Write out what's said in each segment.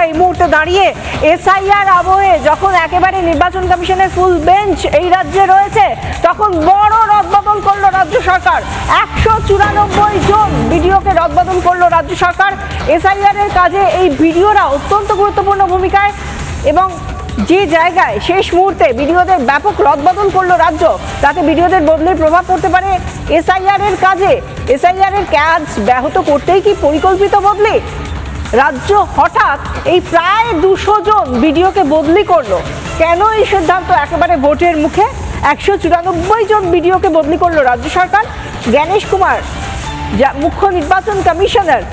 এই মুহূর্তে দাঁড়িয়ে এসআইআর আবহে যখন একেবারে নির্বাচন কমিশনের ফুল বেঞ্চ এই রাজ্যে রয়েছে, তখন বড় রদবদল করলো রাজ্য সরকার। 194 জন বিডিওকে রদবদল করলো রাজ্য সরকার। এসআইআর এর কাজে এই বিডিওরা অত্যন্ত গুরুত্বপূর্ণ ভূমিকায়, এবং যে জায়গায় শেষ মুহূর্তে বিডিওদের ব্যাপক রদবদল করলো রাজ্য, তাতে বিডিওদের বদলের প্রভাব পড়তে পারে এসআইআর এর কাজে। এসআইআর এর কাজ ব্যাহত করতেই কি পরিকল্পিত বদলি? রাজ্য হঠাৎ এই প্রায় 200 জন বিডিওকে বদলি করলো। কেন এই সিদ্ধান্ত একেবারে ভোটের মুখে? 194 জন বিডিওকে বদলি করলো রাজ্য সরকার। জ্ঞানেশ কুমার, যা মুখ্য নির্বাচন কমিশনার,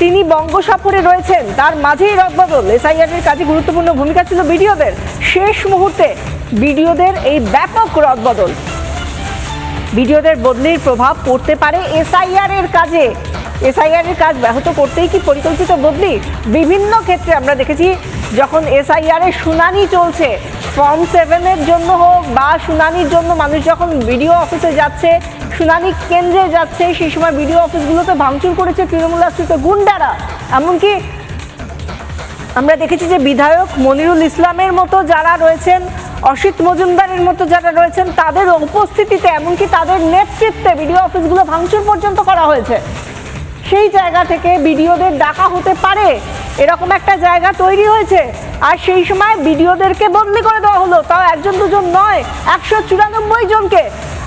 তিনি বঙ্গ সফরে রয়েছেন, তার মাঝেই রদবদল। এসআইআর এর কাজে গুরুত্বপূর্ণ ভূমিকা ছিল বিডিওদের। শেষ মুহূর্তে বিডিওদের এই ব্যাপক রদবদল, বিডিওদের বদলির প্রভাব পড়তে পারে এসআইআর এর কাজে। এসআইআর এর কাজ ব্যাহত করতেই কি পরিকল্পিত বদলি? বিভিন্ন ক্ষেত্রে আমরা দেখেছি, যখন এসআইআর এর শুনানি চলছে, ফর্ম 7 এর জন্য হোক বা শুনানির জন্য মানুষ যখন বিডিও অফিসে যাচ্ছে, শুনানি কেন্দ্রে যাচ্ছে, সেই সময় বিডিও অফিসগুলোতে ভাঙচুর করেছে তৃণমূল আশ্রিত গুন্ডারা। এমনকি আমরা দেখেছি যে বিধায়ক মনিরুল ইসলামের মতো যারা রয়েছেন, অসিত মজুমদারের মতো যারা রয়েছেন, তাদের উপস্থিতিতে, এমনকি তাদের নেতৃত্বে বিডিও অফিসগুলো ভাঙচুর পর্যন্ত করা হয়েছে। সেই জায়গা থেকে বিডিওদের ডাকা হতে পারে, এরকম একটা জায়গা তৈরি হয়েছে। আর সেই সময় বিডিওদেরকে বদলি করে দেওয়া হলো, তাও একজন দুজন নয়, 194 জনকে।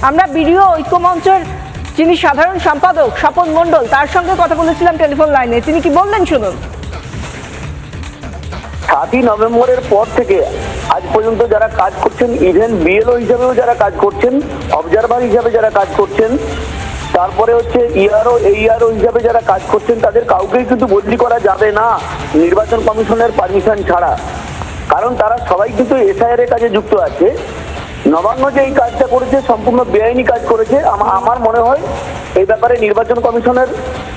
আমরা বিডিও ঐক্যমঞ্চের যিনি সাধারণ সম্পাদক স্বপন মণ্ডল, তার সঙ্গে কথা বলেছিলাম টেলিফোন লাইনে। তিনি কি বললেন শুনুন। 7ই নভেম্বরের পর থেকে আজ পর্যন্ত যারা কাজ করছেন, ইভেন বিএলও হিসাবেও যারা কাজ করছেন, অবজারভার হিসাবে যারা কাজ করছেন, তারপরে হচ্ছে ইআরও এইআরও হিসাবে যারা কাজ করছেন, তাদের কাউকেই কিন্তু বদলি করা যাবে না নির্বাচন কমিশনের পারমিশন ছাড়া। কারণ তারা সবাই কিন্তু এসআইআর এর কাজে যুক্ত আছে। নবান্ন যে এই কাজটা করেছে সম্পূর্ণ বেআইনি কাজ করেছে। আমার মনে হয় এই ব্যাপারে নির্বাচন কমিশনের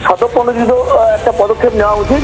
স্বতঃপ্রণোদিত একটা পদক্ষেপ নেওয়া উচিত।